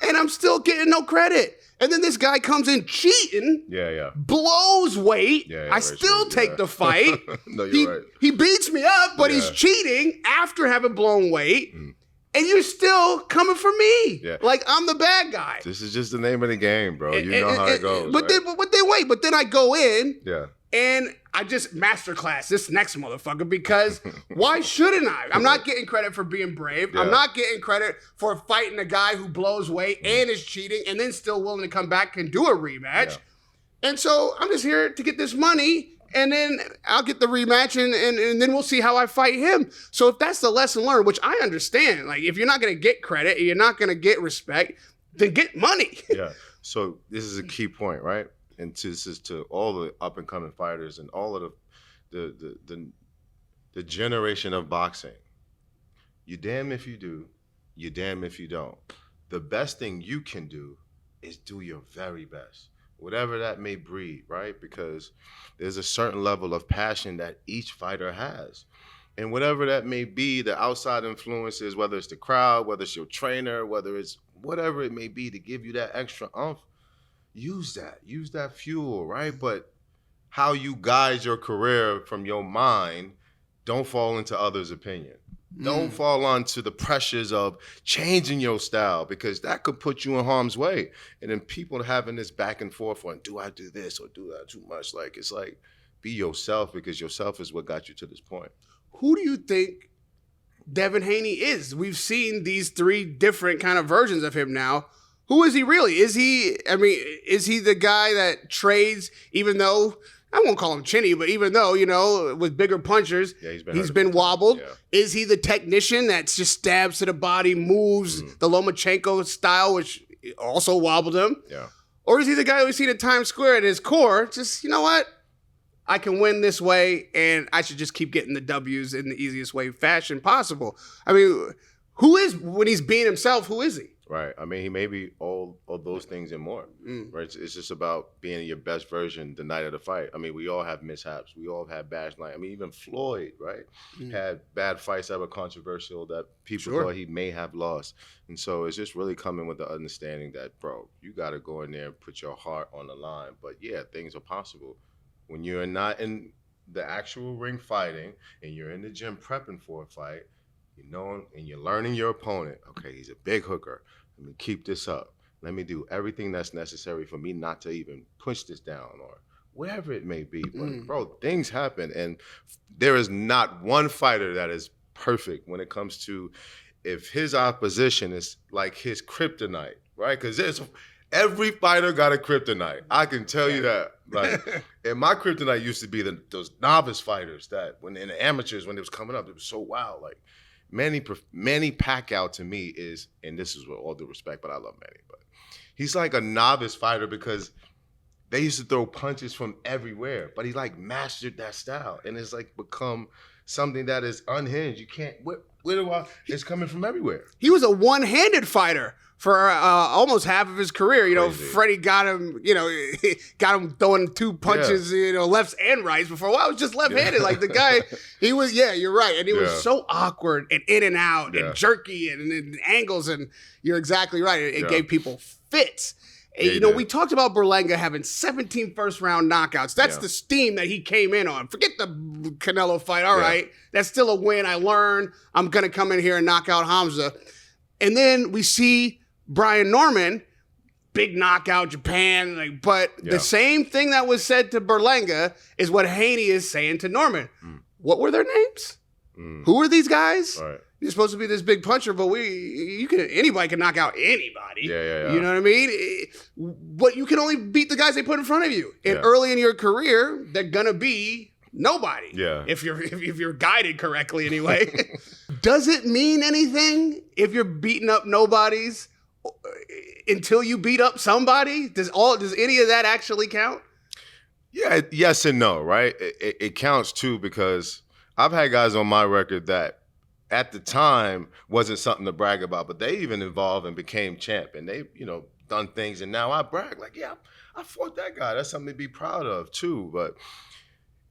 And I'm still getting no credit. And then this guy comes in cheating, blows weight. I still take the fight. No, you're right. He beats me up, but he's cheating after having blown weight. And you're still coming for me. Yeah. Like I'm the bad guy. This is just the name of the game, bro. You know how it goes. But right? But then I go in. Yeah. And I just masterclass this next motherfucker because why shouldn't I? I'm not getting credit for being brave. Yeah. I'm not getting credit for fighting a guy who blows weight and is cheating and then still willing to come back and do a rematch. Yeah. And so I'm just here to get this money and then I'll get the rematch and then we'll see how I fight him. So if that's the lesson learned, which I understand, like if you're not going to get credit and you're not going to get respect, then get money. Yeah. So this is a key point, right? And this is to all the up and coming fighters and all of the generation of boxing. You damn if you do, you damn if you don't. The best thing you can do is do your very best, whatever that may breed, right? Because there's a certain level of passion that each fighter has. And whatever that may be, the outside influences, whether it's the crowd, whether it's your trainer, whether it's whatever it may be to give you that extra oomph, use that fuel, right? But how you guide your career from your mind, don't fall into others' opinion. Don't fall onto the pressures of changing your style because that could put you in harm's way. And then people having this back and forth on, do I do this or do that too much? Like, it's like, be yourself because yourself is what got you to this point. Who do you think Devin Haney is? We've seen these 3 different kind of versions of him now. Who is he really? Is he the guy that trades, even though, I won't call him chinny, but even though, with bigger punchers, he's been wobbled. Yeah. Is he the technician that just stabs to the body, moves the Lomachenko style, which also wobbled him? Yeah. Or is he the guy we see at Times Square at his core, just, you know what? I can win this way, and I should just keep getting the W's in the easiest way fashion possible. I mean, who is, when he's being himself, who is he? Right. I mean, he may be all of those things and more. Right. It's just about being your best version the night of the fight. I mean, we all have mishaps. We all have bad nights. I mean, even Floyd, right, had bad fights that were controversial that people thought he may have lost. And so it's just really coming with the understanding that, bro, you got to go in there and put your heart on the line. But yeah, things are possible when you're not in the actual ring fighting and you're in the gym prepping for a fight. You know, and you're learning your opponent. Okay, he's a big hooker. Let me keep this up. Let me do everything that's necessary for me not to even push this down or whatever it may be. But bro, things happen. And there is not one fighter that is perfect when it comes to if his opposition is like his kryptonite, right? Because every fighter got a kryptonite. I can tell you that. Like, and my kryptonite used to be those novice fighters that when in the amateurs, when it was coming up, it was so wild. Like, Manny Pacquiao to me is, and this is with all due respect, but I love Manny, but he's like a novice fighter because they used to throw punches from everywhere, but he like mastered that style and it's like become something that is unhinged. You can't, it's coming from everywhere. He was a one-handed fighter for almost half of his career. Freddie got him, got him throwing 2 punches, lefts and rights. Before a while, it was just left-handed. Like the guy, he was, you're right. And he was so awkward and in and out and jerky and angles. And you're exactly right. It gave people fits. And, we talked about Berlanga having 17 first-round knockouts. That's the steam that he came in on. Forget the Canelo fight. All right. That's still a win. I learned. I'm going to come in here and knock out Hamzah. And then we see Brian Norman, big knockout, Japan. But the same thing that was said to Berlanga is what Haney is saying to Norman. What were their names? Who were these guys? Right. You're supposed to be this big puncher, but anybody can knock out anybody. Yeah. You know what I mean? But you can only beat the guys they put in front of you. And early in your career, they're gonna be nobody. Yeah. If you're guided correctly, anyway. Does it mean anything if you're beating up nobodies? until you beat up somebody? Does any of that actually count? Yeah, yes and no, right? It counts too, because I've had guys on my record that at the time wasn't something to brag about, but they even evolved and became champ, and they, done things, and now I brag like, yeah, I fought that guy. That's something to be proud of too. But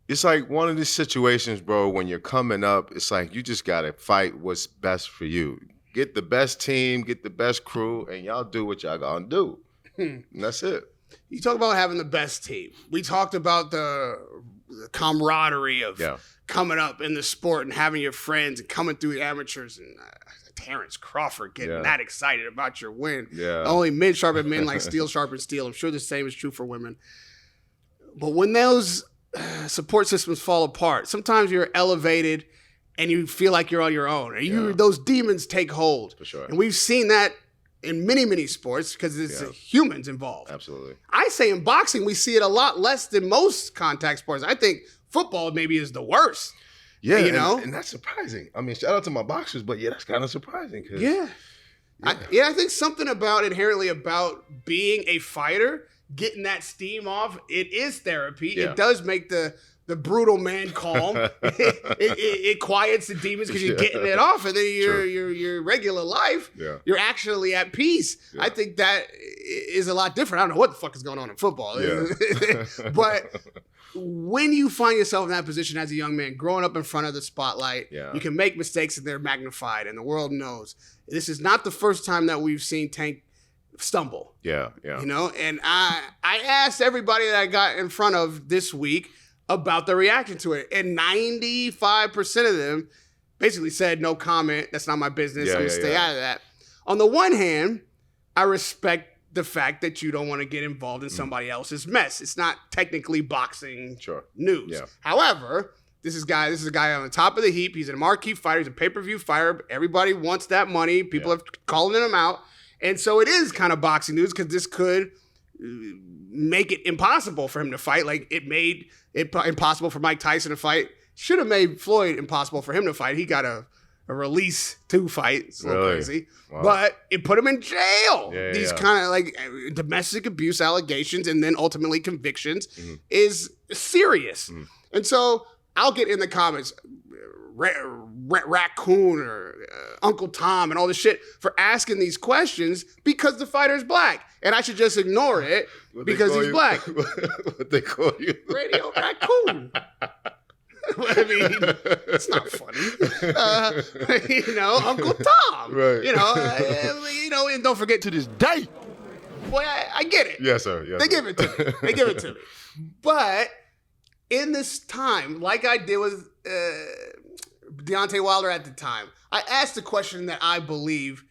it's like one of these situations, bro, when you're coming up, it's like you just gotta fight what's best for you. Get the best team, get the best crew, and y'all do what y'all gonna do. And that's it. You talk about having the best team. We talked about the camaraderie of coming up in the sport and having your friends and coming through the amateurs, and Terence Crawford getting that excited about your win. Yeah. Only men sharpen men like steel sharpens steel. I'm sure the same is true for women. But when those support systems fall apart, sometimes you're elevated and you feel like you're on your own. And those demons take hold. For sure. And we've seen that in many, many sports because it's humans involved. Absolutely. I say in boxing, we see it a lot less than most contact sports. I think football maybe is the worst. Yeah, and that's surprising. I mean, shout out to my boxers, but that's kind of surprising. I think something inherently about being a fighter, getting that steam off, it is therapy. Yeah. It does make the brutal man calm. it quiets the demons because you're getting it off, and then your regular life, you're actually at peace. Yeah. I think that is a lot different. I don't know what the fuck is going on in football, but when you find yourself in that position as a young man, growing up in front of the spotlight, you can make mistakes and they're magnified, and the world knows. This is not the first time that we've seen Tank stumble. Yeah. And I asked everybody that I got in front of this week about their reaction to it, and 95% of them basically said, no comment, that's not my business, I'm going to stay out of that. On the one hand, I respect the fact that you don't want to get involved in somebody else's mess. It's not technically boxing news. Yeah. However, this is a guy on the top of the heap. He's a marquee fighter. He's a pay-per-view fighter. Everybody wants that money. People are calling him out. And so it is kind of boxing news because this could make it impossible for him to fight. Like it made it impossible for Mike Tyson to fight. Should have made Floyd impossible for him to fight. He got a release to fight. It's a little crazy. Wow. But it put him in jail. These kind of like domestic abuse allegations and then ultimately convictions is serious. And so I'll get in the comments, Raccoon or Uncle Tom and all this shit for asking these questions because the fighter's black. And I should just ignore it because he's black. What they call you? Radio Raccoon. I mean, it's not funny. Uncle Tom. Right. And don't forget to this day. Boy, I get it. Yes, sir. Yes, they give it to me. But in this time, like I did with Deontay Wilder at the time, I asked a question that I believe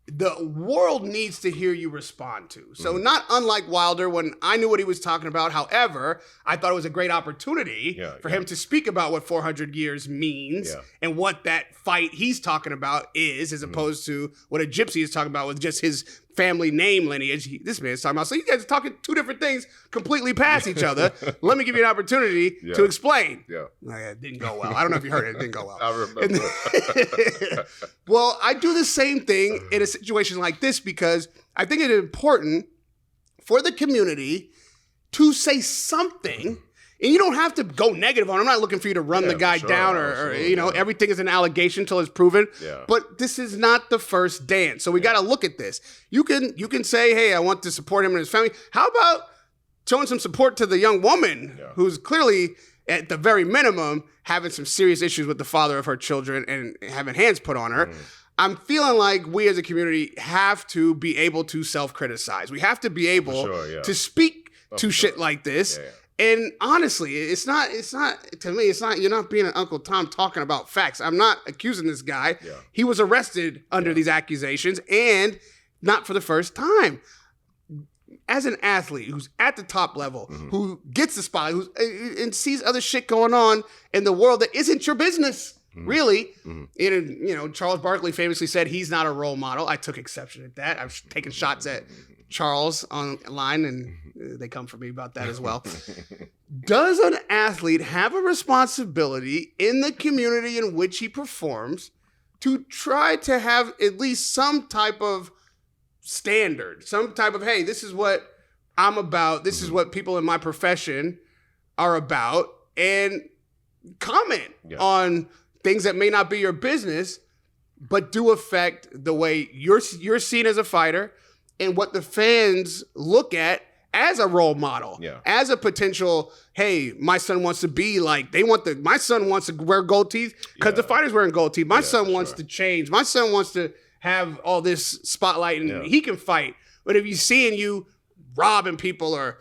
the world needs to hear you respond to. So not unlike Wilder when I knew what he was talking about. However, I thought it was a great opportunity for him to speak about what 400 years means and what that fight he's talking about is, as opposed to what a gypsy is talking about with just his family name lineage. This man is talking about. So you guys are talking two different things completely past each other. Let me give you an opportunity to explain. It didn't go well. I don't know if you heard it. It didn't go well. I remember. Well, I do the same thing in a situation like this because I think it is important for the community to say something. And you don't have to go negative on him. I'm not looking for you to run the guy down or everything is an allegation until it's proven. Yeah. But this is not the first dance. So we got to look at this. You can say, hey, I want to support him and his family. How about showing some support to the young woman who's clearly, at the very minimum, having some serious issues with the father of her children and having hands put on her? I'm feeling like we as a community have to be able to self-criticize. We have to be able to speak to shit like this. Yeah. And honestly, it's not, to me, you're not being an Uncle Tom talking about facts. I'm not accusing this guy. Yeah. He was arrested under these accusations and not for the first time. As an athlete who's at the top level, who gets the spotlight, and sees other shit going on in the world that isn't your business, really. And, Charles Barkley famously said he's not a role model. I took exception at that. I've taken shots at Charles online, and they come for me about that as well. Does an athlete have a responsibility in the community in which he performs to try to have at least some type of standard, some type of, hey, this is what I'm about. This is what people in my profession are about, and comment on things that may not be your business, but do affect the way you're seen as a fighter and what the fans look at as a role model, as a potential, hey, my son wants to be like, my son wants to wear gold teeth because the fighter's wearing gold teeth. My son wants to change. My son wants to have all this spotlight and he can fight. But if you're seeing you robbing people or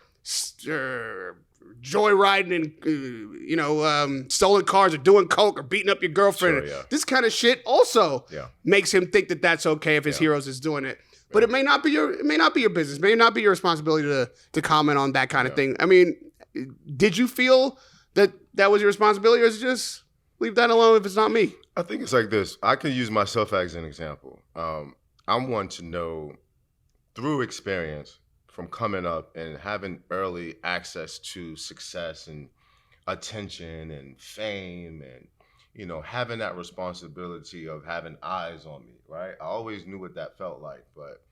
joyriding and, stolen cars or doing coke or beating up your girlfriend, this kind of shit also makes him think that that's okay if his heroes is doing it. But it may not be your business. It may not be your responsibility to comment on that kind of thing. I mean, did you feel that was your responsibility, or is it just leave that alone if it's not me? I think it's like this. I can use myself as an example. I want to know through experience from coming up and having early access to success and attention and fame and, having that responsibility of having eyes on me, right? I always knew what that felt like. But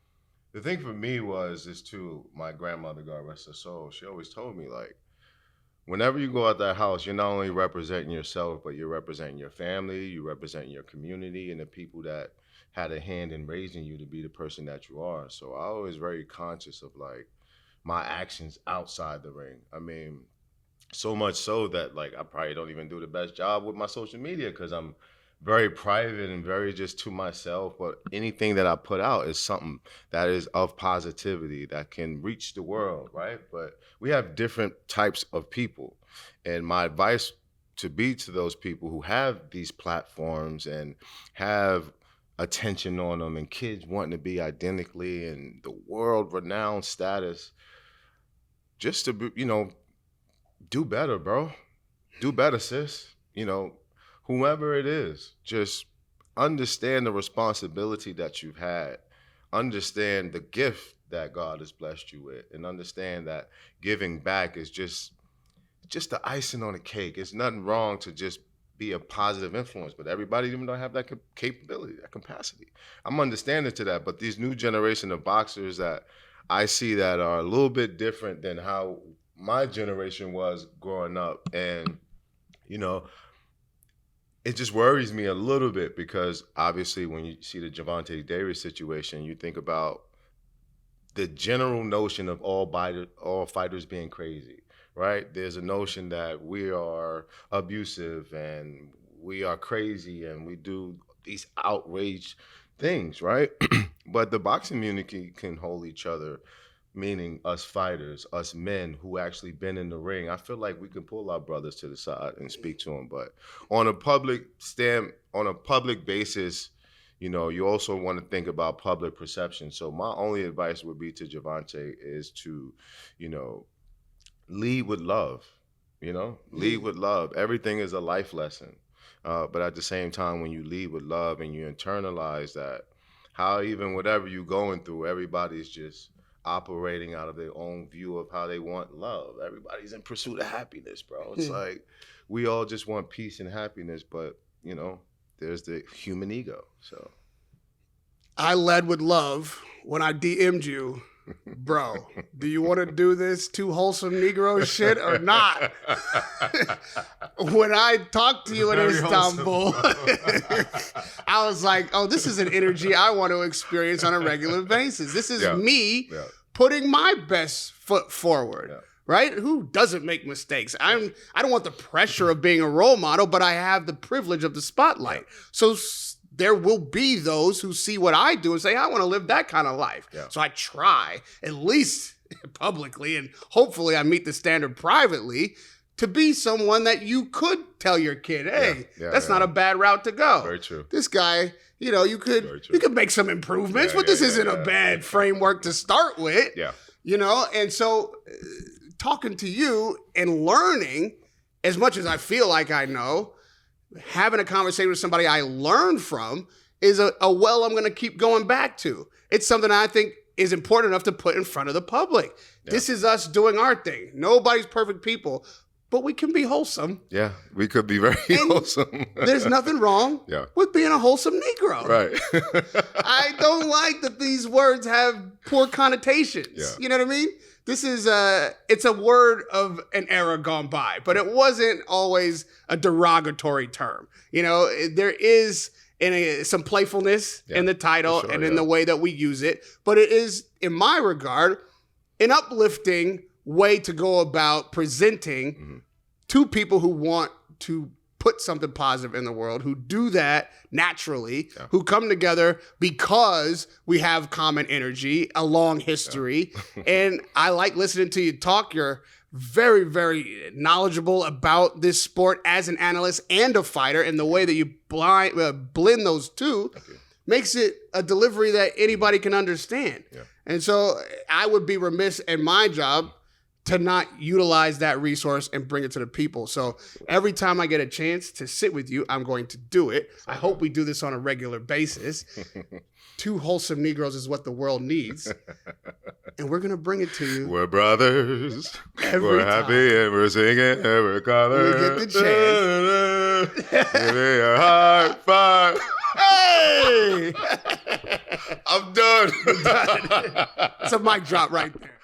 the thing for me is too, my grandmother, God rest her soul, she always told me, like, whenever you go out that house, you're not only representing yourself, but you're representing your family, you're representing your community and the people that had a hand in raising you to be the person that you are. So I was very conscious of, like, my actions outside the ring. I mean, so much so that, like, I probably don't even do the best job with my social media because I'm very private and very just to myself. But anything that I put out is something that is of positivity that can reach the world, right? But we have different types of people. And my advice to those people who have these platforms and have attention on them and kids wanting to be identically and the world-renowned status, just to be, do better, bro. Do better, sis. Whomever it is, just understand the responsibility that you've had. Understand the gift that God has blessed you with, and understand that giving back is just the icing on the cake. It's nothing wrong to just be a positive influence, but everybody even don't have that capability, that capacity. I'm understanding to that, but these new generation of boxers that I see that are a little bit different than how my generation was growing up. And, it just worries me a little bit because obviously when you see the Gervonta Davis situation, you think about the general notion of all fighters being crazy, right? There's a notion that we are abusive and we are crazy and we do these outraged things, right? But the boxing community can hold each other, meaning us fighters, us men who actually been in the ring. I feel like we can pull our brothers to the side and speak to them. But on a public basis, you also want to think about public perception. So my only advice would be to Gervonta is to, lead with love, lead with love. Everything is a life lesson. But at the same time, when you lead with love and you internalize that, how even whatever you're going through, everybody's just operating out of their own view of how they want love. Everybody's in pursuit of happiness, bro. It's like we all just want peace and happiness, but there's the human ego. So I led with love when I DM'd you, bro. Do you want to do this too wholesome Negro shit or not? When I talked to you in Istanbul, I was like, oh, this is an energy I want to experience on a regular basis. This is me putting my best foot forward. Right? Who doesn't make mistakes? I don't want the pressure of being a role model, but I have the privilege of the spotlight. So there will be those who see what I do and say, I want to live that kind of life. So I try, at least publicly, and hopefully I meet the standard privately, to be someone that you could tell your kid, hey, that's not a bad route to go. Very true. This guy, you could make some improvements, but this isn't a bad framework to start with. And so talking to you and learning as much as I feel like I know, having a conversation with somebody I learned from is a well I'm going to keep going back to. It's something I think is important enough to put in front of the public. This is us doing our thing. Nobody's perfect people. but we can be wholesome. Yeah, we could be very wholesome. There's nothing wrong with being a wholesome Negro. Right. I don't like that these words have poor connotations. Yeah. You know what I mean? This is it's a word of an era gone by, but it wasn't always a derogatory term. You know, there is some playfulness in the title and in the way that we use it, but it is, in my regard, an uplifting way to go about presenting to people who want to put something positive in the world, who do that naturally, who come together because we have common energy, a long history. And I like listening to you talk. You're very, very knowledgeable about this sport as an analyst and a fighter, and the way that you blend those two makes it a delivery that anybody can understand. Yeah. And so I would be remiss in my job to not utilize that resource and bring it to the people. So every time I get a chance to sit with you, I'm going to do it. I hope we do this on a regular basis. 2 wholesome Negroes is what the world needs. And we're going to bring it to you. We're brothers. We're happy and we're singing and we're colored. We get the chance. Give me a high five. Hey! I'm done. It's a mic drop right there.